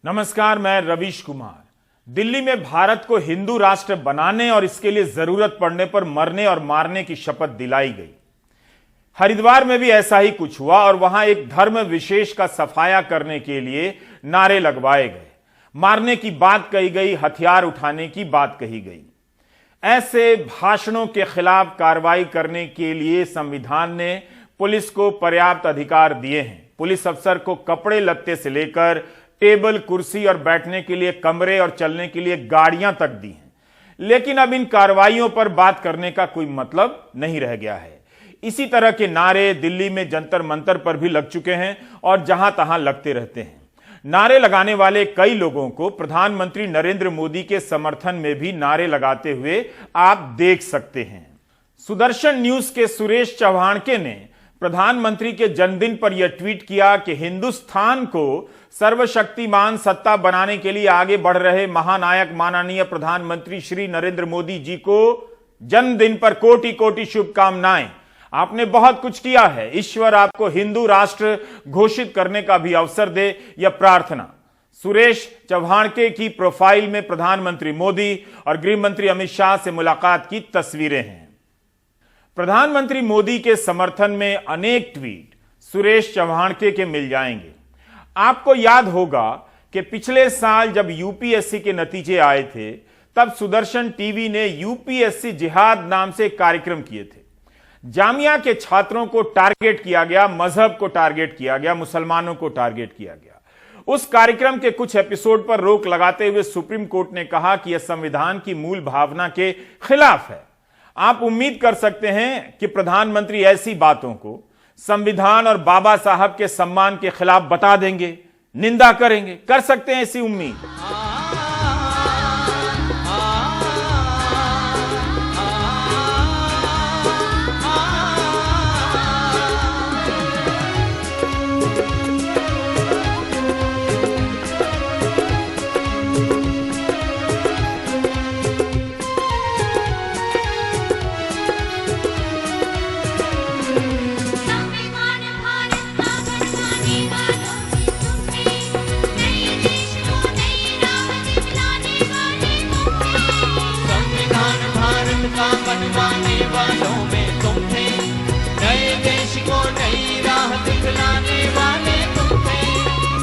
नमस्कार, मैं रवीश कुमार। दिल्ली में भारत को हिंदू राष्ट्र बनाने और इसके लिए जरूरत पड़ने पर मरने और मारने की शपथ दिलाई गई। हरिद्वार में भी ऐसा ही कुछ हुआ और वहां एक धर्म विशेष का सफाया करने के लिए नारे लगवाए गए, मारने की बात कही गई, हथियार उठाने की बात कही गई। ऐसे भाषणों के खिलाफ कार्रवाई करने के लिए संविधान ने पुलिस को पर्याप्त अधिकार दिए हैं। पुलिस अफसर को कपड़े लत्ते से लेकर टेबल, कुर्सी और बैठने के लिए कमरे और चलने के लिए गाड़ियां तक दी हैं। लेकिन अब इन कार्रवाइयों पर बात करने का कोई मतलब नहीं रह गया है। इसी तरह के नारे दिल्ली में जंतर मंतर पर भी लग चुके हैं और जहां तहां लगते रहते हैं। नारे लगाने वाले कई लोगों को प्रधानमंत्री नरेंद्र मोदी के समर्थन में भी नारे लगाते हुए आप देख सकते हैं। सुदर्शन न्यूज के सुरेश चव्हाणके ने प्रधानमंत्री के जन्मदिन पर यह ट्वीट किया कि हिंदुस्तान को सर्वशक्तिमान सत्ता बनाने के लिए आगे बढ़ रहे महानायक माननीय प्रधानमंत्री श्री नरेंद्र मोदी जी को जन्मदिन पर कोटि कोटि शुभकामनाएं। आपने बहुत कुछ किया है, ईश्वर आपको हिंदू राष्ट्र घोषित करने का भी अवसर दे, यह प्रार्थना। सुरेश चव्हाणके की प्रोफाइल में प्रधानमंत्री मोदी और गृह मंत्री अमित शाह से मुलाकात की तस्वीरें हैं। प्रधानमंत्री मोदी के समर्थन में अनेक ट्वीट सुरेश चव्हाणके के मिल जाएंगे। आपको याद होगा कि पिछले साल जब यूपीएससी के नतीजे आए थे, तब सुदर्शन टीवी ने यूपीएससी जिहाद नाम से एक कार्यक्रम किए थे। जामिया के छात्रों को टारगेट किया गया, मजहब को टारगेट किया गया, मुसलमानों को टारगेट किया गया। उस कार्यक्रम के कुछ एपिसोड पर रोक लगाते हुए सुप्रीम कोर्ट ने कहा कि यह संविधान की मूल भावना के खिलाफ है। आप उम्मीद कर सकते हैं कि प्रधानमंत्री ऐसी बातों को संविधान और बाबा साहब के सम्मान के खिलाफ बता देंगे, निंदा करेंगे। कर सकते हैं ऐसी उम्मीद। बनवाने वालों में तुम थे, नए देश को नई राह दिखलाने वाले तुम थे।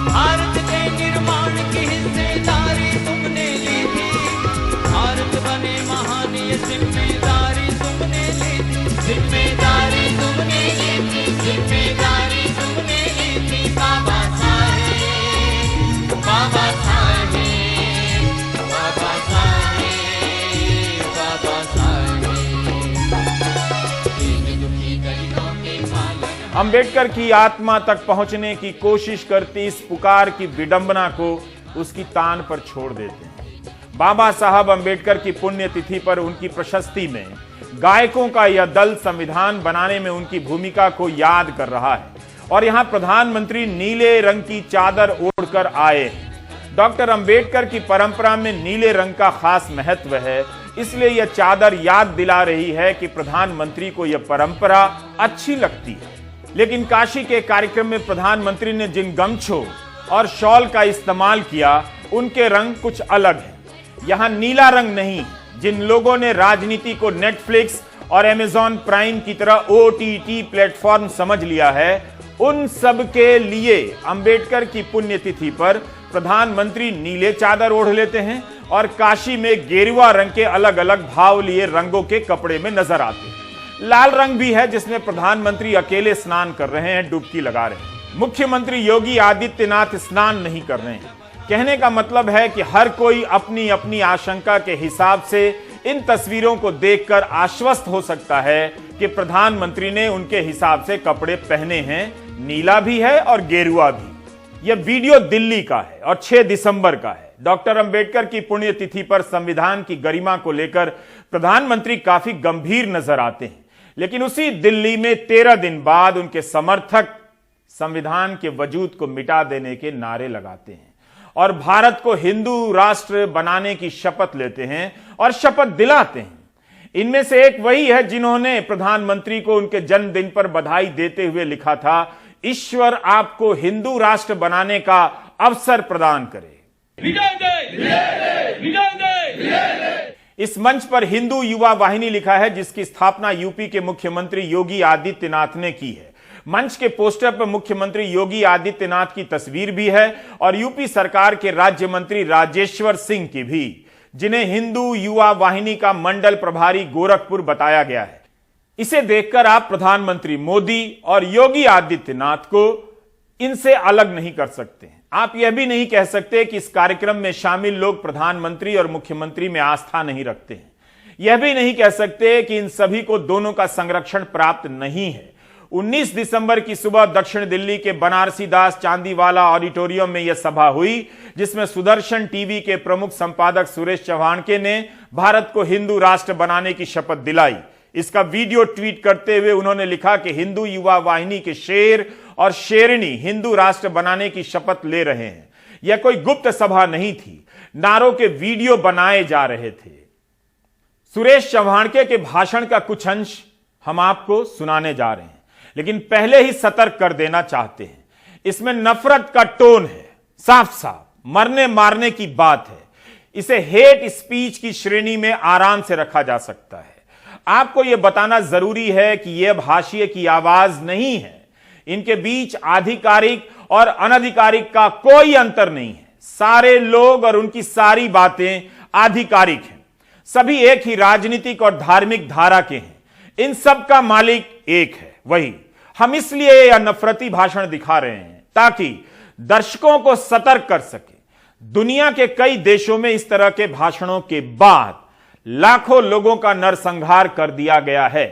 भारत के निर्माण की हिस्सेदारी तुमने ली थी, भारत बने महान ये जिम्मेदारी तुमने ली थी, जिम्मेदारी तुमने ली थी, जिम्मेदारी तुमने ली थी। बाबा साहेब, बाबा साहेब, बाबा साहेब, बाबा साहेब। अंबेडकर की आत्मा तक पहुंचने की कोशिश करती इस पुकार की विडंबना को उसकी तान पर छोड़ देते हैं। बाबा साहब अंबेडकर की पुण्यतिथि पर उनकी प्रशस्ति में गायकों का यह दल संविधान बनाने में उनकी भूमिका को याद कर रहा है और यहां प्रधानमंत्री नीले रंग की चादर ओढ़कर आए हैं। डॉक्टर अंबेडकर की परंपरा में नीले रंग का खास महत्व है, इसलिए यह चादर याद दिला रही है कि प्रधानमंत्री को यह परंपरा अच्छी लगती है। लेकिन काशी के कार्यक्रम में प्रधानमंत्री ने जिन गमछों और शॉल का इस्तेमाल किया, उनके रंग कुछ अलग है। यहां नीला रंग नहीं। जिन लोगों ने राजनीति को नेटफ्लिक्स और अमेजॉन प्राइम की तरह ओटीटी प्लेटफॉर्म समझ लिया है, उन सब के लिए अंबेडकर की पुण्यतिथि पर प्रधानमंत्री नीले चादर ओढ़ लेते हैं और काशी में गेरुआ रंग के अलग अलग भाव लिए रंगों के कपड़े में नजर आते हैं। लाल रंग भी है जिसमें प्रधानमंत्री अकेले स्नान कर रहे हैं, डुबकी लगा रहे हैं। मुख्यमंत्री योगी आदित्यनाथ स्नान नहीं कर रहे हैं। कहने का मतलब है कि हर कोई अपनी अपनी आशंका के हिसाब से इन तस्वीरों को देखकर आश्वस्त हो सकता है कि प्रधानमंत्री ने उनके हिसाब से कपड़े पहने हैं, नीला भी है और गेरुआ भी। यह वीडियो दिल्ली का है और 6 दिसंबर का है। डॉक्टर अंबेडकर की पुण्यतिथि पर संविधान की गरिमा को लेकर प्रधानमंत्री काफी गंभीर नजर आते हैं, लेकिन उसी दिल्ली में 13 दिन बाद उनके समर्थक संविधान के वजूद को मिटा देने के नारे लगाते हैं और भारत को हिंदू राष्ट्र बनाने की शपथ लेते हैं और शपथ दिलाते हैं। इनमें से एक वही है जिन्होंने प्रधानमंत्री को उनके जन्मदिन पर बधाई देते हुए लिखा था, ईश्वर आपको हिंदू राष्ट्र बनाने का अवसर प्रदान करे। विजय जय विजय जय। इस मंच पर हिंदू युवा वाहिनी लिखा है, जिसकी स्थापना यूपी के मुख्यमंत्री योगी आदित्यनाथ ने की है। मंच के पोस्टर पर मुख्यमंत्री योगी आदित्यनाथ की तस्वीर भी है और यूपी सरकार के राज्य मंत्री राजेश्वर सिंह की भी, जिन्हें हिंदू युवा वाहिनी का मंडल प्रभारी गोरखपुर बताया गया है। इसे देखकर आप प्रधानमंत्री मोदी और योगी आदित्यनाथ को इनसे अलग नहीं कर सकते हैं। आप यह भी नहीं कह सकते कि इस कार्यक्रम में शामिल लोग प्रधानमंत्री और मुख्यमंत्री में आस्था नहीं रखते हैं। यह भी नहीं कह सकते कि इन सभी को दोनों का संरक्षण प्राप्त नहीं है। 19 दिसंबर की सुबह दक्षिण दिल्ली के बनारसी दास चांदीवाला ऑडिटोरियम में यह सभा हुई, जिसमें सुदर्शन टीवी के प्रमुख संपादक सुरेश चव्हाणके ने भारत को हिंदू राष्ट्र बनाने की शपथ दिलाई। इसका वीडियो ट्वीट करते हुए उन्होंने लिखा कि हिंदू युवा वाहिनी के शेर और शेरनी हिंदू राष्ट्र बनाने की शपथ ले रहे हैं। यह कोई गुप्त सभा नहीं थी, नारों के वीडियो बनाए जा रहे थे। सुरेश चव्हाणके के भाषण का कुछ अंश हम आपको सुनाने जा रहे हैं, लेकिन पहले ही सतर्क कर देना चाहते हैं, इसमें नफरत का टोन है, साफ साफ मरने मारने की बात है। इसे हेट स्पीच की श्रेणी में आराम से रखा जा सकता है। आपको यह बताना जरूरी है कि यह भाषिए की आवाज नहीं है। इनके बीच आधिकारिक और अनधिकारिक का कोई अंतर नहीं है। सारे लोग और उनकी सारी बातें आधिकारिक हैं। सभी एक ही राजनीतिक और धार्मिक धारा के हैं। इन सब का मालिक एक है, वही। हम इसलिए यह नफरती भाषण दिखा रहे हैं ताकि दर्शकों को सतर्क कर सके। दुनिया के कई देशों में इस तरह के भाषणों के बाद लाखों लोगों का नरसंहार कर दिया गया है।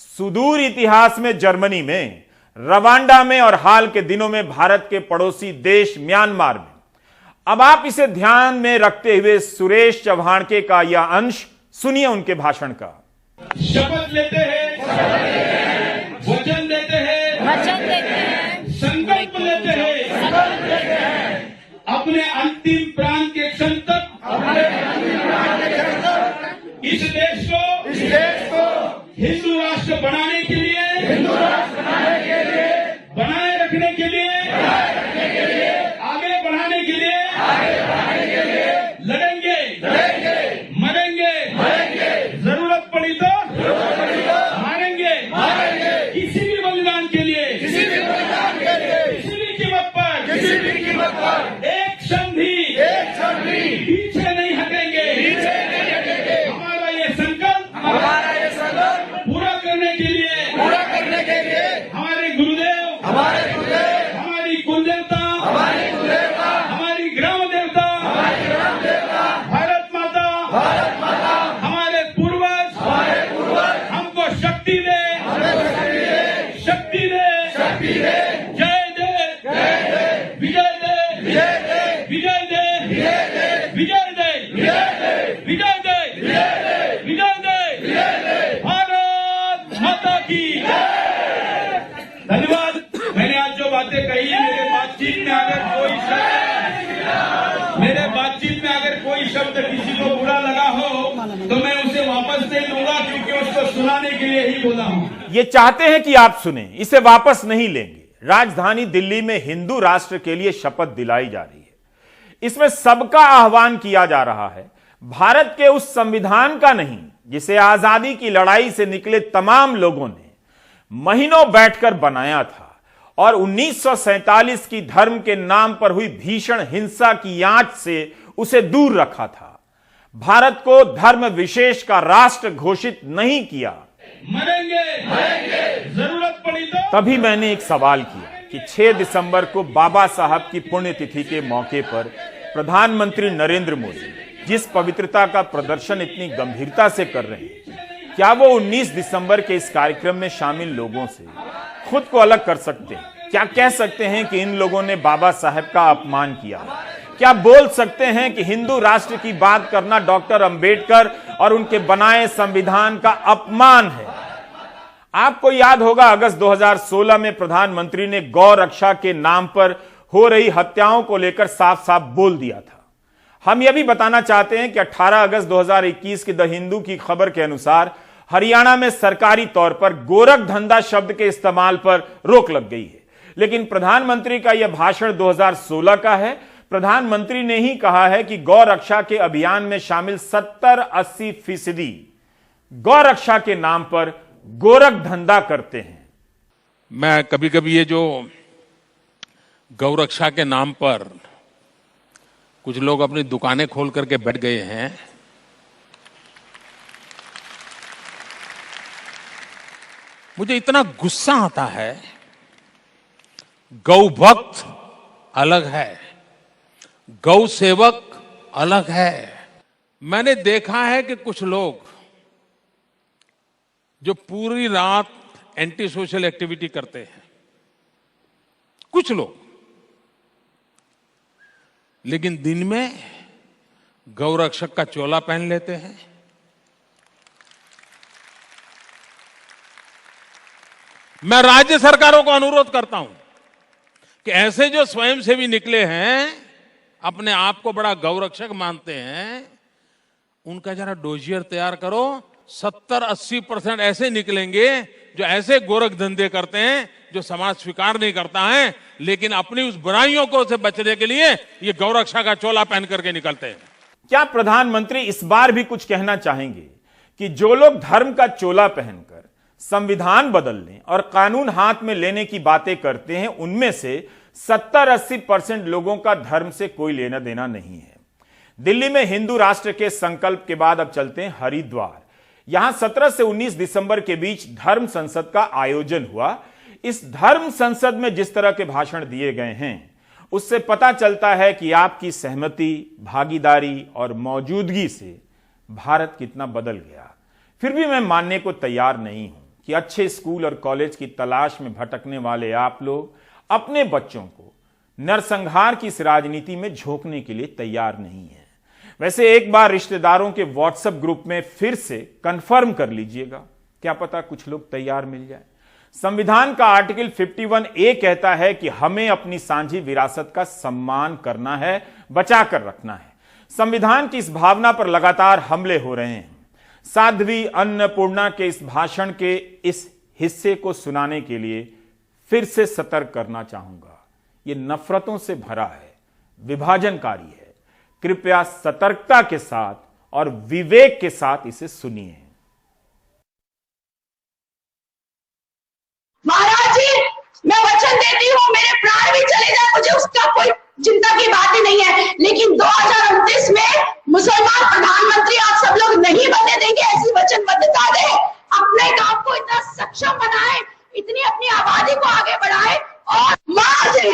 सुदूर इतिहास में जर्मनी में, रवांडा में और हाल के दिनों में भारत के पड़ोसी देश म्यांमार में। अब आप इसे ध्यान में रखते हुए सुरेश चव्हाणके का यह अंश सुनिए उनके भाषण का। शपथ लेते हैं, वचन देते हैं, संकल्प लेते हैं, अपने अंतिम प्राण के क्षण तक इस देश को हिंदू राष्ट्र बनाने के लिए, बनाए रखने के लिए, आगे बढ़ाने के लिए लड़ेंगे, मरेंगे, जरूरत पड़ी तो मारेंगे, किसी भी बलिदान के लिए, किसी भी कीमत पर एक क्षण भी पीछे नहीं हटेंगे। हमारा ये संकल्प पूरा करने के लिए हमारे गुरुदेव, हमारी कुलदेवता, हमारी ग्राम देवता, भारत माता, हमारे पूर्वज हमको शक्ति दे, शक्ति दे। जय जय विजय दे, विजय दे, विजय दे, विजय दे, विजय दे। भारत माता की धन्यवाद। मैंने आज जो बातें कही, मेरे बातचीत में अगर कोई शब्द किसी को बुरा लगा हो तो मैं उसे वापस नहीं लूंगा, क्योंकि उसको सुनाने के लिए ही बोला हूं। ये चाहते हैं कि आप सुने, इसे वापस नहीं लेंगे। राजधानी दिल्ली में हिंदू राष्ट्र के लिए शपथ दिलाई जा रही है। इसमें सबका आह्वान किया जा रहा है, भारत के उस संविधान का नहीं जिसे आजादी की लड़ाई से निकले तमाम लोगों ने महीनों बैठकर बनाया था और 1947 की धर्म के नाम पर हुई भीषण हिंसा की आंच से उसे दूर रखा था। भारत को धर्म विशेष का राष्ट्र घोषित नहीं किया। मरेंगे, जरूरत पड़ी तो। तभी मैंने एक सवाल किया कि 6 दिसंबर को बाबा साहब की पुण्यतिथि के मौके पर प्रधानमंत्री नरेंद्र मोदी जिस पवित्रता का प्रदर्शन इतनी गंभीरता से कर रहे हैं, क्या वो 19 दिसंबर के इस कार्यक्रम में शामिल लोगों से खुद को अलग कर सकते हैं? क्या कह सकते हैं कि इन लोगों ने बाबा साहब का अपमान किया? क्या बोल सकते हैं कि हिंदू राष्ट्र की बात करना डॉक्टर अंबेडकर और उनके बनाए संविधान का अपमान है? आपको याद होगा अगस्त 2016 में प्रधानमंत्री ने गौ रक्षा के नाम पर हो रही हत्याओं को लेकर साफ साफ बोल दिया था। हम यह भी बताना चाहते हैं कि 18 अगस्त 2021 की द हिंदू की खबर के अनुसार हरियाणा में सरकारी तौर पर गोरख धंधा शब्द के इस्तेमाल पर रोक लग गई है। लेकिन प्रधानमंत्री का यह भाषण 2016 का है। प्रधानमंत्री ने ही कहा है कि गौ रक्षा के अभियान में शामिल 70-80% गौ रक्षा के नाम पर गोरख धंधा करते हैं। मैं कभी कभी ये जो गौ रक्षा के नाम पर कुछ लोग अपनी दुकानें खोल करके बैठ गए हैं, मुझे इतना गुस्सा आता है। गौ भक्त अलग है, गौ सेवक अलग है। मैंने देखा है कि कुछ लोग जो पूरी रात एंटी सोशल एक्टिविटी करते हैं, कुछ लोग, लेकिन दिन में गौ रक्षक का चोला पहन लेते हैं। मैं राज्य सरकारों को अनुरोध करता हूं कि ऐसे जो स्वयंसेवी निकले हैं, अपने आप को बड़ा गौ रक्षक मानते हैं, उनका जरा डोजियर तैयार करो। 70-80% ऐसे निकलेंगे जो ऐसे गोरख धंधे करते हैं जो समाज स्वीकार नहीं करता है, लेकिन अपनी उस बुराइयों को से बचने के लिए ये गौ रक्षा का चोला पहन करके निकलते हैं। क्या प्रधानमंत्री इस बार भी कुछ कहना चाहेंगे कि जो लोग धर्म का चोला पहनकर संविधान बदलने और कानून हाथ में लेने की बातें करते हैं, उनमें से 70-80% लोगों का धर्म से कोई लेना देना नहीं है। दिल्ली में हिंदू राष्ट्र के संकल्प के बाद अब चलते हैं हरिद्वार। यहां 17 से 19 दिसंबर के बीच धर्म संसद का आयोजन हुआ। इस धर्म संसद में जिस तरह के भाषण दिए गए हैं, उससे पता चलता है कि आपकी सहमति, भागीदारी और मौजूदगी से भारत कितना बदल गया। फिर भी मैं मानने को तैयार नहीं हूं कि अच्छे स्कूल और कॉलेज की तलाश में भटकने वाले आप लोग अपने बच्चों को नरसंहार की इस राजनीति में झोंकने के लिए तैयार नहीं है। वैसे एक बार रिश्तेदारों के व्हाट्सएप ग्रुप में फिर से कंफर्म कर लीजिएगा, क्या पता कुछ लोग तैयार मिल जाए। संविधान का आर्टिकल 51A कहता है कि हमें अपनी साझी विरासत का सम्मान करना है, बचा कर रखना है। संविधान की इस भावना पर लगातार हमले हो रहे हैं। साध्वी अन्नपूर्णा के इस भाषण के इस हिस्से को सुनाने के लिए फिर से सतर्क करना चाहूंगा। यह नफरतों से भरा है, विभाजनकारी है। कृपया सतर्कता के साथ और विवेक के साथ इसे सुनिए। महाराज जी, मैं वचन देती हूँ, मेरे प्राण भी चले जाए, मुझे उसका कोई चिंता की बात ही नहीं है, लेकिन 2029 में मुसलमान प्रधानमंत्री आप सब लोग नहीं बनने देंगे। ऐसी वचनबद्धता दे, अपने काम को इतना सक्षम बनाए, इतनी अपनी आबादी को आगे बढ़ाए और मार दे।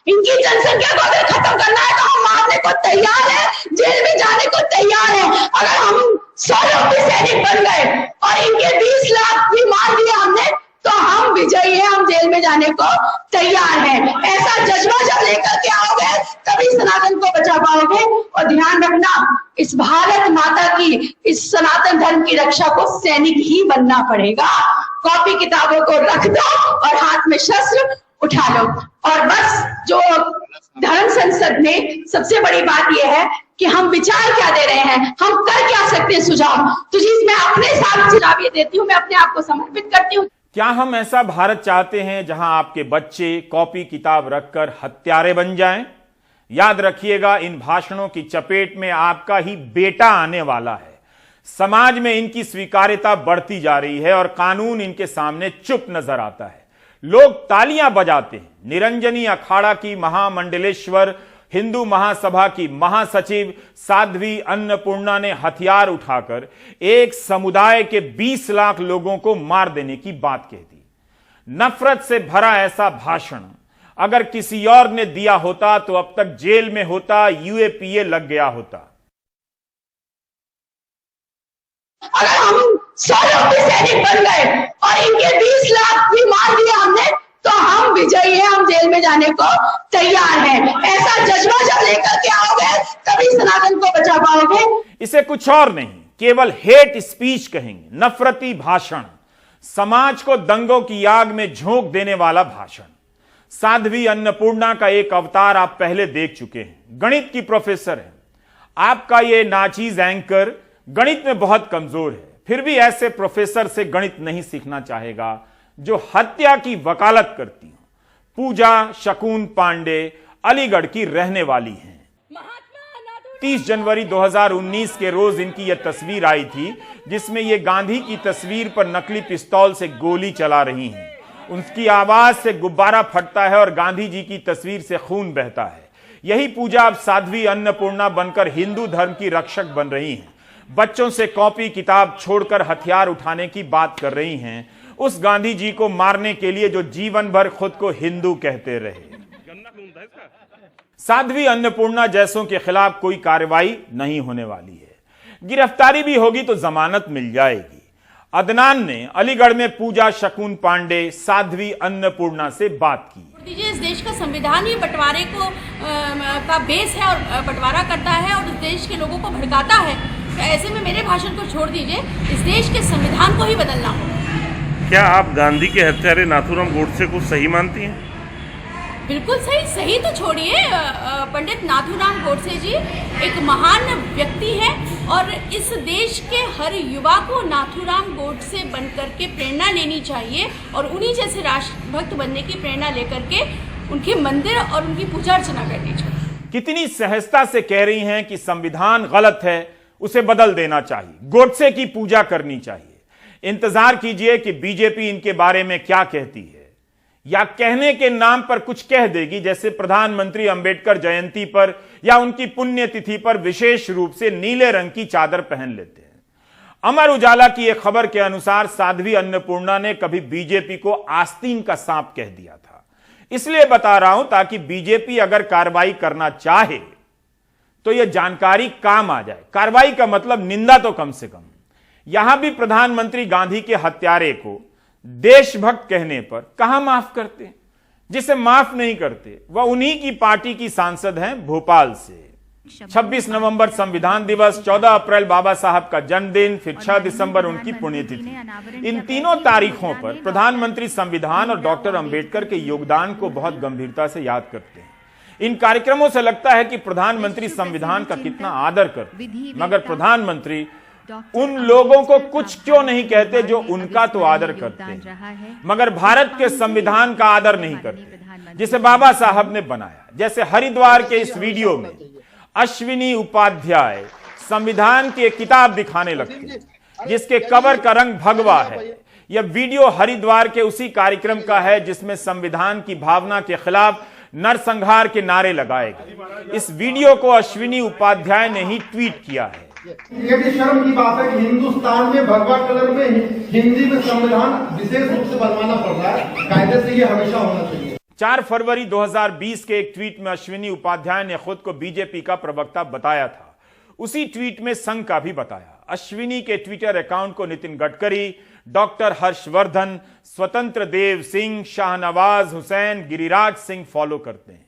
इनकी जनसंख्या को अगर खत्म करना है तो हम मारने को तैयार है, जेल में जाने को तैयार है। अगर हम 100 लोग भी सैनिक बन गए और इनके 20 लाख भी मार दिया हमने, तो हम विजयी हैं, हम जेल में जाने को तैयार हैं। ऐसा जज्बा जब लेकर के आओगे तभी सनातन को बचा पाओगे। और ध्यान रखना, इस भारत माता की, इस सनातन धर्म की रक्षा को सैनिक ही बनना पड़ेगा। कॉपी किताबों को रख दो और हाथ में शस्त्र उठा लो। और बस जो धर्म संसद में सबसे बड़ी बात यह है कि हम विचार क्या दे रहे हैं, हम कर क्या सकते हैं सुझाव। तो जी, मैं अपने साथ सुझाव ये देती हूँ, मैं अपने आप को समर्पित करती हूँ। क्या हम ऐसा भारत चाहते हैं जहां आपके बच्चे कॉपी किताब रखकर हत्यारे बन जाएं? याद रखिएगा, इन भाषणों की चपेट में आपका ही बेटा आने वाला है। समाज में इनकी स्वीकार्यता बढ़ती जा रही है और कानून इनके सामने चुप नजर आता है। लोग तालियां बजाते हैं। निरंजनी अखाड़ा की महामंडलेश्वर हिंदू महासभा की महासचिव साध्वी अन्नपूर्णा ने हथियार उठाकर एक समुदाय के 20 लाख लोगों को मार देने की बात कह दी। नफरत से भरा ऐसा भाषण अगर किसी और ने दिया होता तो अब तक जेल में होता, यूएपीए लग गया होता। अगर हम 100 लोग भी सैनिक बन गए और इनके 20 लाख भी मार दिया हमने, तो हम विजयी हैं, हम जेल में जाने को तैयार हैं। ऐसा जज्बा जब लेकर के आओगे तभी सनातन को बचा पाओगे। इसे कुछ और नहीं, केवल हेट स्पीच कहेंगे, नफरती भाषण, समाज को दंगों की आग में झोंक देने वाला भाषण। साध्वी अन्नपूर्णा का एक अवतार आप पहले देख चुके हैं। गणित की प्रोफेसर है। आपका ये नाचीज एंकर गणित में बहुत कमजोर है, फिर भी ऐसे प्रोफेसर से गणित नहीं सीखना चाहेगा जो हत्या की वकालत करती हूं। पूजा शकून पांडे अलीगढ़ की रहने वाली हैं। 30 जनवरी 2019 के रोज इनकी यह तस्वीर आई थी जिसमें ये गांधी की तस्वीर पर नकली पिस्तौल से गोली चला रही हैं। उनकी आवाज से गुब्बारा फटता है और गांधी जी की तस्वीर से खून बहता है। यही पूजा अब साध्वी अन्नपूर्णा बनकर हिंदू धर्म की रक्षक बन रही हैं। बच्चों से कॉपी किताब छोड़कर हथियार उठाने की बात कर रही हैं, उस गांधी जी को मारने के लिए जो जीवन भर खुद को हिंदू कहते रहे। साध्वी अन्नपूर्णा जैसों के खिलाफ कोई कार्रवाई नहीं होने वाली है। गिरफ्तारी भी होगी तो जमानत मिल जाएगी। अदनान ने अलीगढ़ में पूजा शकून पांडे साध्वी अन्नपूर्णा से बात की। दीजिए, इस देश का संविधान ही बंटवारे को का बेस है और बंटवारा करता है और इस देश के लोगों को भड़काता है। तो ऐसे में मेरे भाषण को छोड़ दीजिए, इस देश के संविधान को ही बदलना होगा। क्या आप गांधी के हत्यारे नाथूराम गोडसे को सही मानती हैं? बिल्कुल सही तो छोड़िए। पंडित नाथूराम गोडसे जी एक महान व्यक्ति है और इस देश के हर युवा को नाथूराम गोडसे बनकर के प्रेरणा लेनी चाहिए और उन्हीं जैसे राष्ट्रभक्त बनने की प्रेरणा लेकर के उनके मंदिर और उनकी पूजा अर्चना करनी चाहिए। कितनी सहजता से कह रही हैं कि संविधान गलत है, उसे बदल देना चाहिए, गोडसे की पूजा करनी चाहिए। इंतजार कीजिए कि बीजेपी इनके बारे में क्या कहती है, या कहने के नाम पर कुछ कह देगी, जैसे प्रधानमंत्री अंबेडकर जयंती पर या उनकी पुण्यतिथि पर विशेष रूप से नीले रंग की चादर पहन लेते हैं। अमर उजाला की एक खबर के अनुसार साध्वी अन्नपूर्णा ने कभी बीजेपी को आस्तीन का सांप कह दिया था। इसलिए बता रहा हूं ताकि बीजेपी अगर कार्रवाई करना चाहे तो यह जानकारी काम आ जाए। कार्रवाई का मतलब निंदा तो कम से कम। यहां भी प्रधानमंत्री गांधी के हत्यारे को देशभक्त कहने पर कहां माफ करते? जिसे माफ नहीं करते वह उन्हीं की पार्टी की सांसद हैं भोपाल से। 26 नवंबर संविधान दिवस, 14 अप्रैल बाबा साहब का जन्मदिन, फिर 6 दिसंबर उनकी पुण्यतिथि। इन तीनों तारीखों पर प्रधानमंत्री संविधान और डॉक्टर अंबेडकर के योगदान को बहुत गंभीरता से याद करते हैं। इन कार्यक्रमों से लगता है कि प्रधानमंत्री संविधान का कितना आदर करते हैं, मगर प्रधानमंत्री उन लोगों को कुछ क्यों नहीं कहते जो उनका तो आदर करते हैं, मगर भारत के संविधान का आदर नहीं करते जिसे बाबा साहब ने बनाया। जैसे हरिद्वार के इस वीडियो में अश्विनी उपाध्याय संविधान की एक किताब दिखाने लगते हैं जिसके कवर का रंग भगवा है। यह वीडियो हरिद्वार के उसी कार्यक्रम का है जिसमें संविधान की भावना के खिलाफ नरसंहार के नारे लगाए गए। इस वीडियो को अश्विनी उपाध्याय ने ही ट्वीट किया है। ये भी शर्म की बात है कि हिंदुस्तान में भगवा कलर में हिंदी में संविधान विशेष रूप से बनवाना पड़ रहा है। कायदे से ये हमेशा होना चाहिए। 4 फरवरी 2020 के एक ट्वीट में अश्विनी उपाध्याय ने खुद को बीजेपी का प्रवक्ता बताया था। उसी ट्वीट में संघ का भी बताया। अश्विनी के ट्विटर अकाउंट को नितिन गडकरी, डॉक्टर हर्षवर्धन, स्वतंत्र देव सिंह, शाहनवाज हुसैन, गिरिराज सिंह फॉलो करते हैं।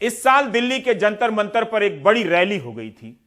इस साल दिल्ली के जंतर मंतर पर एक बड़ी रैली हो गई थी।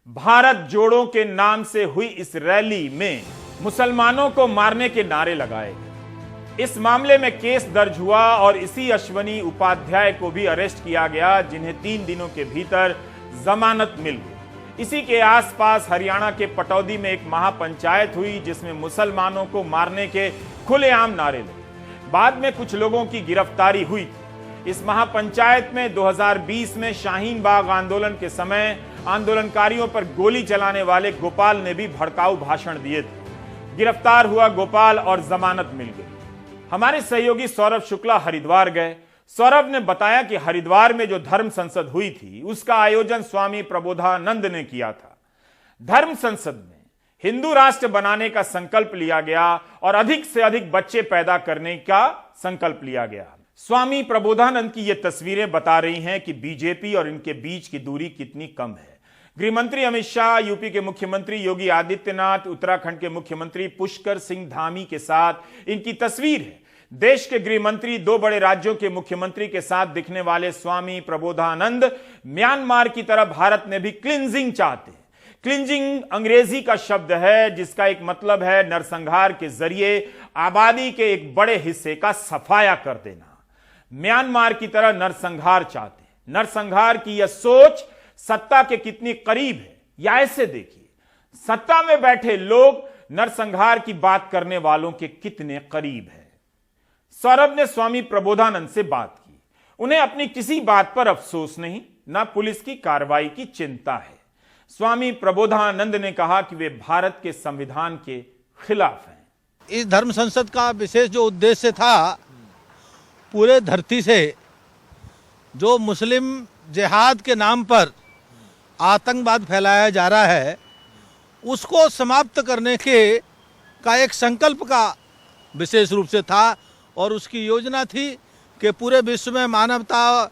भारत जोड़ो के नाम से हुई इस रैली में मुसलमानों को मारने के नारे लगाए गए। इस मामले में केस दर्ज हुआ और इसी अश्विनी उपाध्याय को भी अरेस्ट किया गया, जिन्हें 3 दिनों के भीतर जमानत मिल गई। इसी के आसपास हरियाणा के पटौदी में एक महापंचायत हुई जिसमें मुसलमानों को मारने के खुलेआम नारे लगे। बाद में कुछ लोगों की गिरफ्तारी हुई थी। इस महापंचायत में 2020 में शाहीन बाग आंदोलन के समय आंदोलनकारियों पर गोली चलाने वाले गोपाल ने भी भड़काऊ भाषण दिए थे। गिरफ्तार हुआ गोपाल और जमानत मिल गई। हमारे सहयोगी सौरभ शुक्ला हरिद्वार गए। सौरभ ने बताया कि हरिद्वार में जो धर्म संसद हुई थी उसका आयोजन स्वामी प्रबोधानंद ने किया था। धर्म संसद में हिंदू राष्ट्र बनाने का संकल्प लिया गया और अधिक से अधिक बच्चे पैदा करने का संकल्प लिया गया। स्वामी प्रबोधानंद की ये तस्वीरें बता रही हैं कि बीजेपी और इनके बीच की दूरी कितनी कम है। गृहमंत्री अमित शाह, यूपी के मुख्यमंत्री योगी आदित्यनाथ, उत्तराखंड के मुख्यमंत्री पुष्कर सिंह धामी के साथ इनकी तस्वीर है। देश के गृहमंत्री 2 बड़े राज्यों के मुख्यमंत्री के साथ दिखने वाले स्वामी प्रबोधानंद म्यांमार की तरह भारत में भी क्लिंजिंग चाहते हैं। क्लिंजिंग अंग्रेजी का शब्द है जिसका एक मतलब है नरसंहार के जरिए आबादी के एक बड़े हिस्से का सफाया कर देना। म्यांमार की तरह नरसंहार चाहते हैं। नरसंहार की यह सोच सत्ता के कितनी करीब है, या ऐसे देखिए सत्ता में बैठे लोग नरसंहार की बात करने वालों के कितने करीब है। सौरभ ने स्वामी प्रबोधानंद से बात की। उन्हें अपनी किसी बात पर अफसोस नहीं, न पुलिस की कार्रवाई की चिंता है। स्वामी प्रबोधानंद ने कहा कि वे भारत के संविधान के खिलाफ हैं। इस धर्म संसद का विशेष जो उद्देश्य था, पूरे धरती से जो मुस्लिम जिहाद के नाम पर आतंकवाद फैलाया जा रहा है, उसको समाप्त करने का एक संकल्प का विशेष रूप से था। और उसकी योजना थी कि पूरे विश्व में मानवता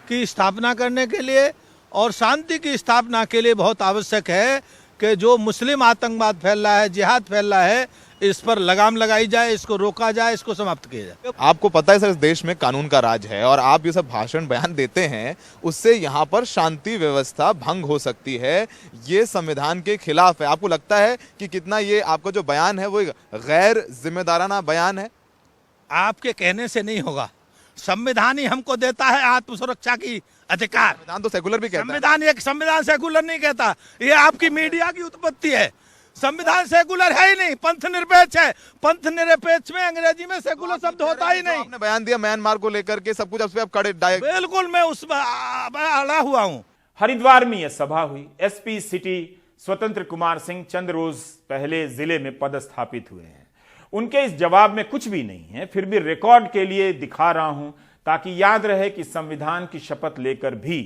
की स्थापना करने के लिए और शांति की स्थापना के लिए बहुत आवश्यक है कि जो मुस्लिम आतंकवाद फैल रहा है, जिहाद फैल रहा है, इस पर लगाम लगाई जाए, इसको रोका जाए, इसको समाप्त किया जाए। आपको पता है सर, इस देश में कानून का राज है और आप ये सब भाषण बयान देते हैं, उससे यहाँ पर शांति व्यवस्था भंग हो सकती है। ये संविधान के खिलाफ है। आपको लगता है कि कितना ये आपका जो बयान है वो गैर जिम्मेदाराना बयान है? आपके कहने से नहीं होगा। संविधान ही हमको देता है आत्मसुरक्षा की अधिकार। संविधान तो सेकुलर भी कहता है। संविधान सेकुलर नहीं कहता, ये आपकी मीडिया की उत्पत्ति है। संविधान सेकुलर है ही नहीं, पंथ निरपेक्ष है। पंथ निरपेक्ष में अंग्रेजी में सेकुलर शब्द होता ही नहीं। आपने बयान दिया म्यांमार को लेकर के सब कुछ, उस पे आप कड़े बिल्कुल मैं उस अड़ा हुआ हूँ। हरिद्वार में यह सभा हुई। एसपी सिटी स्वतंत्र कुमार सिंह चंद रोज पहले जिले में पदस्थापित हुए हैं। उनके इस जवाब में कुछ भी नहीं है, फिर भी रिकॉर्ड के लिए दिखा रहा हूं ताकि याद रहे कि संविधान की शपथ लेकर भी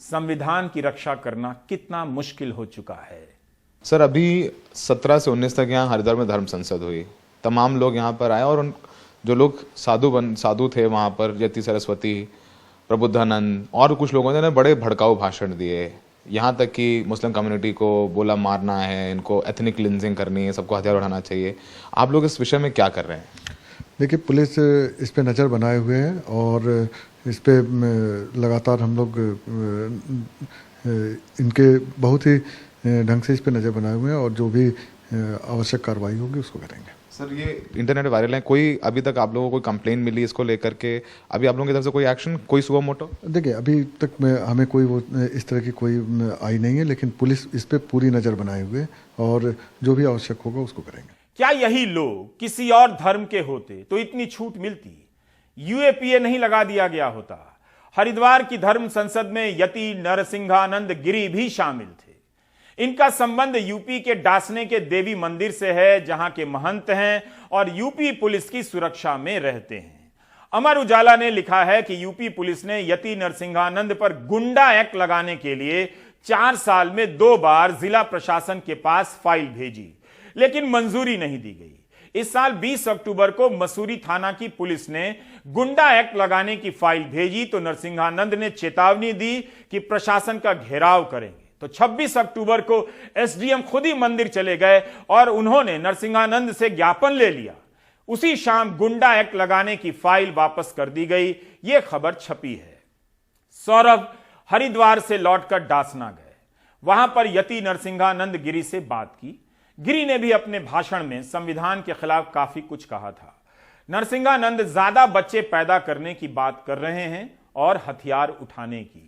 संविधान की रक्षा करना कितना मुश्किल हो चुका है। सर, अभी 17 से 19 तक यहाँ हरिद्वार में धर्म संसद हुई। तमाम लोग यहाँ पर आए और उन जो लोग साधु थे वहाँ पर, यति सरस्वती, प्रबोधानंद और कुछ लोगों ने बड़े भड़काऊ भाषण दिए। यहाँ तक कि मुस्लिम कम्युनिटी को बोला मारना है, इनको एथनिक क्लिनजिंग करनी है, सबको हथियार उठाना चाहिए। आप लोग इस विषय में क्या कर रहे हैं? देखिए, पुलिस इस पे नज़र बनाए हुए हैं और इस पे लगातार हम लोग इनके बहुत ही ढंग से इस पे नज़र बनाए हुए हैं और जो भी आवश्यक कार्रवाई होगी उसको करेंगे। सर, ये इंटरनेट वायरल है, कोई अभी तक आप लोगों को कोई कंप्लेन मिली इसको लेकर के? अभी आप लोगों की तरफ से कोई एक्शन, कोई सुओ मोटो? देखिए, अभी तक हमें कोई वो इस तरह की कोई आई नहीं है, लेकिन पुलिस इस पे पूरी नज़र बनाए हुए और जो भी आवश्यक होगा उसको करेंगे। क्या यही लोग किसी और धर्म के होते तो इतनी छूट मिलती? यूएपीए नहीं लगा दिया गया होता। हरिद्वार की धर्म संसद में यति नरसिंहानंद गिरी भी शामिल थे। इनका संबंध यूपी के डासने के देवी मंदिर से है, जहां के महंत हैं और यूपी पुलिस की सुरक्षा में रहते हैं। अमर उजाला ने लिखा है कि यूपी पुलिस ने यति नरसिंहानंद पर गुंडा एक्ट लगाने के लिए 4 साल में 2 बार जिला प्रशासन के पास फाइल भेजी, लेकिन मंजूरी नहीं दी गई। इस साल 20 अक्टूबर को मसूरी थाना की पुलिस ने गुंडा एक्ट लगाने की फाइल भेजी तो नरसिंहानंद ने चेतावनी दी कि प्रशासन का घेराव करेंगे। तो 26 अक्टूबर को एसडीएम खुद ही मंदिर चले गए और उन्होंने नरसिंहानंद से ज्ञापन ले लिया। उसी शाम गुंडा एक्ट लगाने की फाइल वापस कर दी गई। यह खबर छपी है। सौरभ हरिद्वार से लौटकर डासना गए, वहां पर यति नरसिंहानंद गिरी से बात की। गिरी ने भी अपने भाषण में संविधान के खिलाफ काफी कुछ कहा था। नरसिंहानंद ज्यादा बच्चे पैदा करने की बात कर रहे हैं और हथियार उठाने की।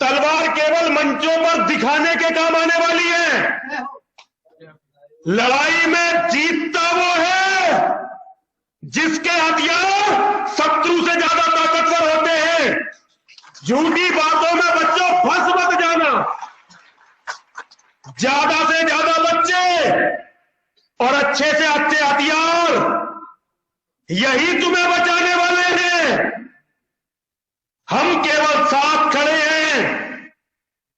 तलवार केवल मंचों पर दिखाने के काम आने वाली है। लड़ाई में जीतता वो है जिसके हथियार शत्रु से ज्यादा ताकतवर होते हैं। झूठी बातों में बच्चों फंस मत जाना। ज्यादा से ज्यादा बच्चे और अच्छे से अच्छे हथियार, यही तुम्हें बचाने वाले हैं। हम केवल साथ खड़े हैं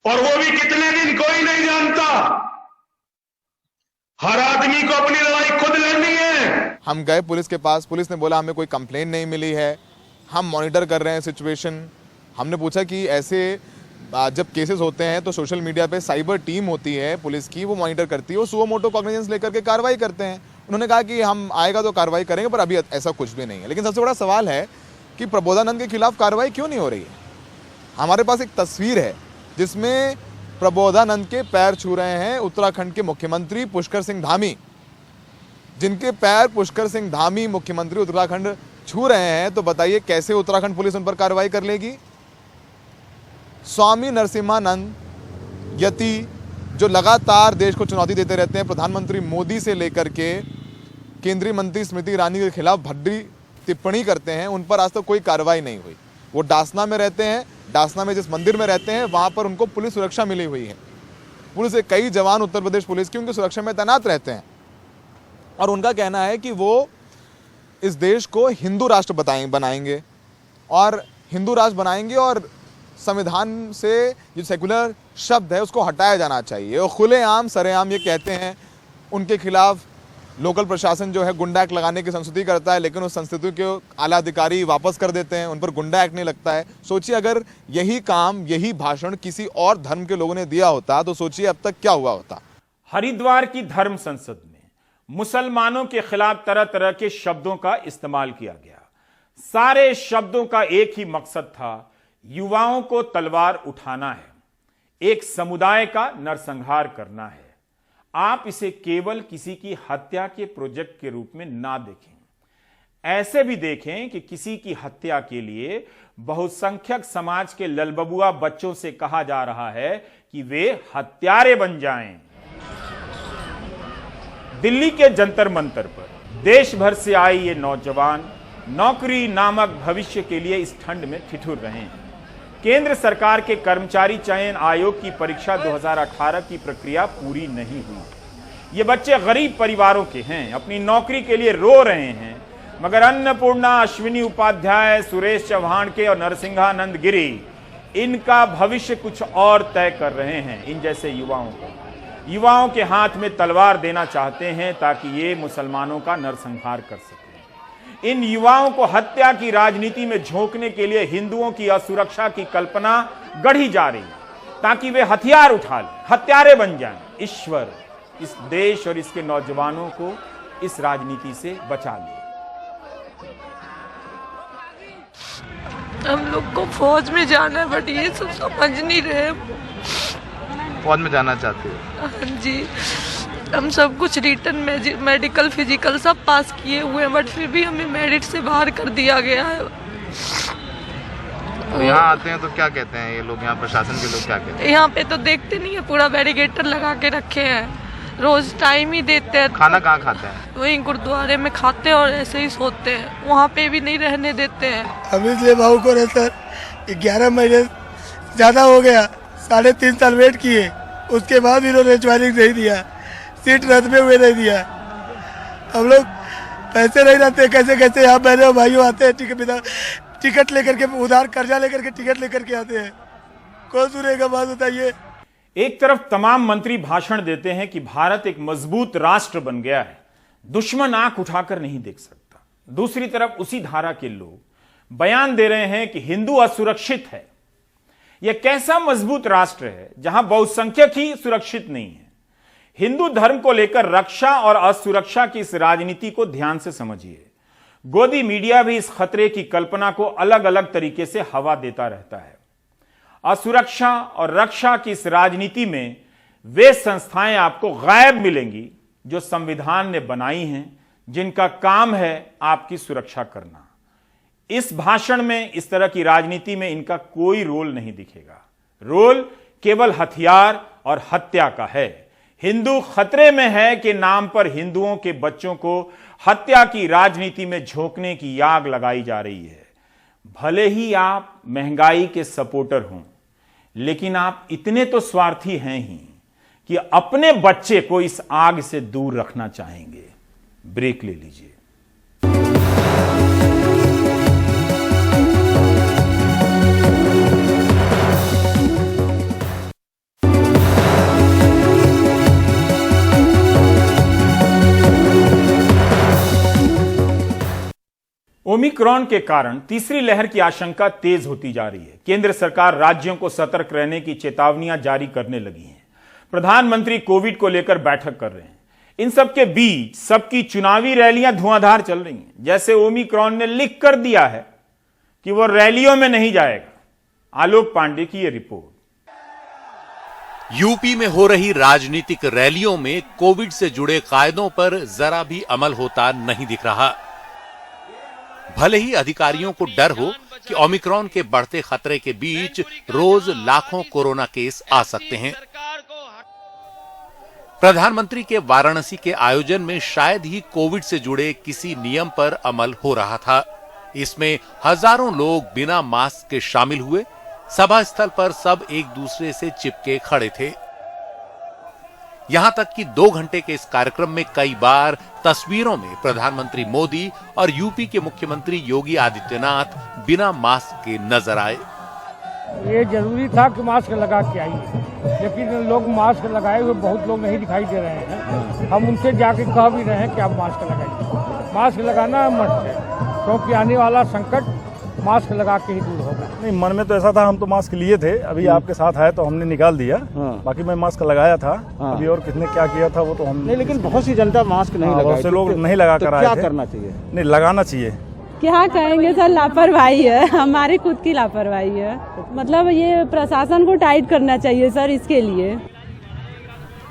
और वो भी कितने दिन कोई नहीं जानता। हर आदमी को अपनी लड़ाई खुद लड़नी है। हम गए पुलिस के पास, पुलिस ने बोला हमें कोई कंप्लेन नहीं मिली है, हम मॉनिटर कर रहे हैं सिचुएशन। हमने पूछा कि ऐसे जब केसेस होते हैं तो सोशल मीडिया पे साइबर टीम होती है पुलिस की, वो मॉनिटर करती है, वो सुओ मोटो कॉग्निजेंस लेकर के कार्रवाई करते हैं। उन्होंने कहा कि हम आएगा तो कार्रवाई करेंगे, पर अभी ऐसा कुछ भी नहीं है। लेकिन सबसे बड़ा सवाल है कि प्रबोधानंद के खिलाफ कार्रवाई क्यों नहीं हो रही है? हमारे पास एक तस्वीर है जिसमें प्रबोधानंद के पैर छू रहे हैं उत्तराखंड के मुख्यमंत्री पुष्कर सिंह धामी। जिनके पैर पुष्कर सिंह धामी मुख्यमंत्री उत्तराखंड छू रहे हैं, तो बताइए कैसे उत्तराखंड पुलिस उन पर कार्रवाई कर लेगी? स्वामी नरसिम्हानंद यति जो लगातार देश को चुनौती देते रहते हैं, प्रधानमंत्री मोदी से लेकर के केंद्रीय मंत्री स्मृति ईरानी के खिलाफ भद्दी टिप्पणी करते हैं, उन पर आज तक कोई कार्रवाई नहीं हुई। वो डासना में रहते हैं, डासना में जिस मंदिर में रहते हैं वहाँ पर उनको पुलिस सुरक्षा मिली हुई है। पुलिस के कई जवान उत्तर प्रदेश पुलिस की उनकी सुरक्षा में तैनात रहते हैं और उनका कहना है कि वो इस देश को हिंदू राष्ट्र बनाएंगे और हिंदू राष्ट्र बनाएंगे और संविधान से जो सेकुलर शब्द है उसको हटाया जाना चाहिए। और खुलेआम सरेआम ये कहते हैं। उनके खिलाफ लोकल प्रशासन जो है गुंडा एक्ट लगाने की संस्तुति करता है, लेकिन उस संस्तुति के आला अधिकारी वापस कर देते हैं, उन पर गुंडा एक्ट नहीं लगता है। सोचिए अगर यही काम, यही भाषण किसी और धर्म के लोगों ने दिया होता तो सोचिए अब तक क्या हुआ होता। हरिद्वार की धर्म संसद में मुसलमानों के खिलाफ तरह तरह के शब्दों का इस्तेमाल किया गया। सारे शब्दों का एक ही मकसद था, युवाओं को तलवार उठाना है, एक समुदाय का नरसंहार करना है। आप इसे केवल किसी की हत्या के प्रोजेक्ट के रूप में ना देखें, ऐसे भी देखें कि किसी की हत्या के लिए बहुसंख्यक समाज के ललबबुआ बच्चों से कहा जा रहा है कि वे हत्यारे बन जाएं। दिल्ली के जंतर मंतर पर देश भर से आए ये नौजवान नौकरी नामक भविष्य के लिए इस ठंड में ठिठुर रहे हैं। केंद्र सरकार के कर्मचारी चयन आयोग की परीक्षा 2018 की प्रक्रिया पूरी नहीं हुई। ये बच्चे गरीब परिवारों के हैं, अपनी नौकरी के लिए रो रहे हैं, मगर अन्नपूर्णा, अश्विनी उपाध्याय, सुरेश चौहान के और नरसिंहानंद गिरी इनका भविष्य कुछ और तय कर रहे हैं। इन जैसे युवाओं के हाथ में तलवार देना चाहते हैं ताकि ये मुसलमानों का नरसंहार कर सकें। इन युवाओं को हत्या की राजनीति में झोंकने के लिए हिंदुओं की असुरक्षा की कल्पना गढ़ी जा रही है ताकि वे हथियार उठा लें, हत्यारे बन जाएं। ईश्वर इस देश और इसके नौजवानों को इस राजनीति से बचा ले। हम लोग को फौज में जाना है, बट ये सब समझ नहीं रहे। फौज में जाना चाहते हो? हाँ जी, हम सब कुछ रिटर्न मेडिकल फिजिकल सब पास किए हुए हैं, बट फिर भी हमें मेरिट से बाहर कर दिया गया है। तो यहाँ आते हैं तो क्या कहते हैं ये लोग, यहाँ प्रशासन के लोग क्या कहते हैं? यहाँ पे तो देखते नहीं है, पूरा बैरिकेटर लगा के रखे हैं, रोज टाइम ही देते हैं। खाना कहाँ खाते हैं? वहीं गुरुद्वारे में खाते हैं और ऐसे ही सोते हैं, वहाँ पे भी नहीं रहने देते हैं। हम इसलिए भाऊ को रहता 11 महीने ज़्यादा हो गया, 3.5 साल वेट किए, उसके बाद इन्होंने ज्वाइनिंग नहीं दिया, सीट रद्द में हुए नहीं दिया। हम लोग पैसे नहीं रहते, कैसे कैसे यहाँ बहने भाइयों आते हैं, टिकट लेकर के, उधार कर्जा लेकर के टिकट लेकर के आते हैं। कौन सुनेगा बात, बताइए। एक तरफ तमाम मंत्री भाषण देते हैं कि भारत एक मजबूत राष्ट्र बन गया है, दुश्मन आंख उठाकर नहीं देख सकता। दूसरी तरफ उसी धारा के लोग बयान दे रहे हैं कि हिंदू असुरक्षित है। यह कैसा मजबूत राष्ट्र है जहां बहुसंख्यक ही सुरक्षित नहीं है। हिंदू धर्म को लेकर रक्षा और असुरक्षा की इस राजनीति को ध्यान से समझिए। गोदी मीडिया भी इस खतरे की कल्पना को अलग अलग तरीके से हवा देता रहता है। असुरक्षा और रक्षा की इस राजनीति में वे संस्थाएं आपको गायब मिलेंगी जो संविधान ने बनाई हैं, जिनका काम है आपकी सुरक्षा करना। इस भाषण में, इस तरह की राजनीति में इनका कोई रोल नहीं दिखेगा। रोल केवल हथियार और हत्या का है। हिंदू खतरे में है के नाम पर हिंदुओं के बच्चों को हत्या की राजनीति में झोंकने की आग लगाई जा रही है। भले ही आप महंगाई के सपोर्टर हों, लेकिन आप इतने तो स्वार्थी हैं ही कि अपने बच्चे को इस आग से दूर रखना चाहेंगे। ब्रेक ले लीजिए। ओमिक्रॉन के कारण तीसरी लहर की आशंका तेज होती जा रही है। केंद्र सरकार राज्यों को सतर्क रहने की चेतावनियां जारी करने लगी है। प्रधानमंत्री कोविड को लेकर बैठक कर रहे हैं। इन सब के बीच सबकी चुनावी रैलियां धुआंधार चल रही हैं। जैसे ओमिक्रॉन ने लिख कर दिया है कि वो रैलियों में नहीं जाएगा। आलोक पांडे की यह रिपोर्ट। यूपी में हो रही राजनीतिक रैलियों में कोविड से जुड़े कायदों पर जरा भी अमल होता नहीं दिख रहा। भले ही अधिकारियों को डर हो कि ओमिक्रॉन के बढ़ते खतरे के बीच रोज लाखों कोरोना केस आ सकते हैं। प्रधानमंत्री के वाराणसी के आयोजन में शायद ही कोविड से जुड़े किसी नियम पर अमल हो रहा था। इसमें हजारों लोग बिना मास्क के शामिल हुए। सभा स्थल पर सब एक दूसरे से चिपके खड़े थे। यहां तक कि 2 घंटे के इस कार्यक्रम में कई बार तस्वीरों में प्रधानमंत्री मोदी और यूपी के मुख्यमंत्री योगी आदित्यनाथ बिना मास्क के नजर आए। ये जरूरी था कि मास्क लगा के आइए, लेकिन लोग मास्क लगाए हुए बहुत लोग नहीं दिखाई दे रहे हैं। हम उनसे जाके कह भी रहे हैं कि आप मास्क लगाइए। मास्क लगाना मस्ट है, क्योंकि आने वाला संकट मास्क लगा के ही दूर होगा। नहीं, मन में तो ऐसा था, हम तो मास्क लिए थे, अभी आपके साथ आए तो हमने निकाल दिया। बाकी मैं मास्क लगाया था। अभी और किसने क्या किया था वो तो हम नहीं, लेकिन बहुत सी जनता मास्क नहीं लगाई, बहुत से लोग नहीं लगा कर आए थे। क्या करना चाहिए? नहीं, लगाना चाहिए। क्या कहेंगे सर, लापरवाही है, हमारी खुद की लापरवाही है। मतलब ये प्रशासन को टाइट करना चाहिए सर इसके लिए।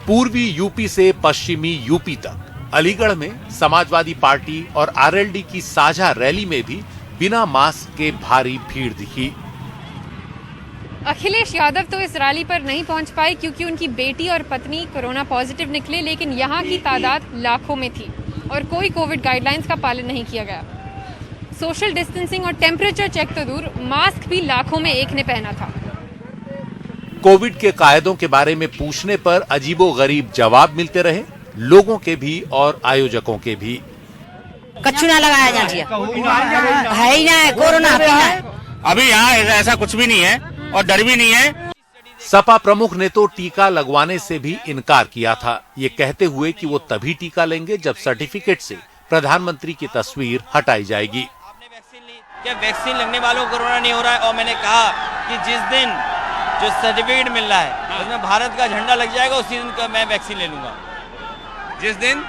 पूर्वी यूपी से पश्चिमी यूपी तक अलीगढ़ में समाजवादी पार्टी और आरएलडी की साझा रैली में भी बिना मास्क के भारी भीड़ दिखी। अखिलेश यादव तो इस रैली पर नहीं पहुंच पाए क्योंकि उनकी बेटी और पत्नी कोरोना पॉजिटिव निकले, लेकिन यहां की तादाद लाखों में थी और कोई कोविड गाइडलाइंस का पालन नहीं किया गया। सोशल डिस्टेंसिंग और टेम्परेचर चेक तो दूर, मास्क भी लाखों में एक ने पहना था। कोविड के कायदों के बारे में पूछने पर अजीबोगरीब जवाब मिलते रहे, लोगों के भी और आयोजकों के भी। कच्चू ना लगाया जा चाहिए, है ही ना कोरोना। अभी यहाँ ऐसा कुछ भी नहीं है और डर भी नहीं है। सपा प्रमुख ने तो टीका लगवाने से भी इनकार किया था, ये कहते हुए कि वो तभी टीका लेंगे जब सर्टिफिकेट से प्रधानमंत्री की तस्वीर हटाई जाएगी। क्या वैक्सीन लगने वालों को कोरोना नहीं हो रहा है? और मैंने कहा कि जिस दिन जो सर्टिफिकेट मिल रहा है उसमें भारत का झंडा लग जाएगा, उसी दिन का मैं वैक्सीन ले लूंगा। जिस दिन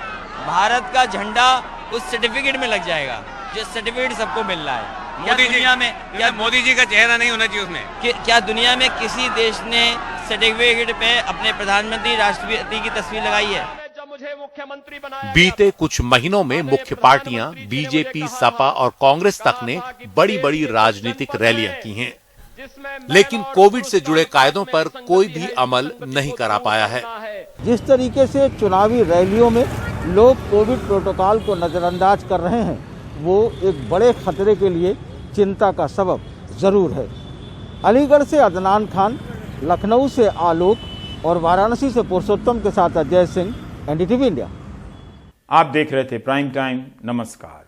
भारत का झंडा उस सर्टिफिकेट में लग जाएगा, जो सर्टिफिकेट सबको मिल रहा है। मोदी दुनिया में क्या मोदी जी का चेहरा नहीं होना चाहिए उसमें? क्या दुनिया में किसी देश ने सर्टिफिकेट पे अपने प्रधानमंत्री राष्ट्रपति की तस्वीर लगाई है? बीते कुछ महीनों में मुख्य पार्टियां बीजेपी, सपा और कांग्रेस तक ने बड़ी बड़ी राजनीतिक रैलियां की हैं, लेकिन कोविड से जुड़े कायदों पर कोई भी अमल नहीं करा पाया है। जिस तरीके से चुनावी रैलियों में लोग कोविड प्रोटोकॉल को नजरअंदाज कर रहे हैं, वो एक बड़े खतरे के लिए चिंता का सबब जरूर है। अलीगढ़ से अदनान खान, लखनऊ से आलोक और वाराणसी से पुरुषोत्तम के साथ अजय सिंह, एनडीटीवी इंडिया। आप देख रहे थे प्राइम टाइम। नमस्कार।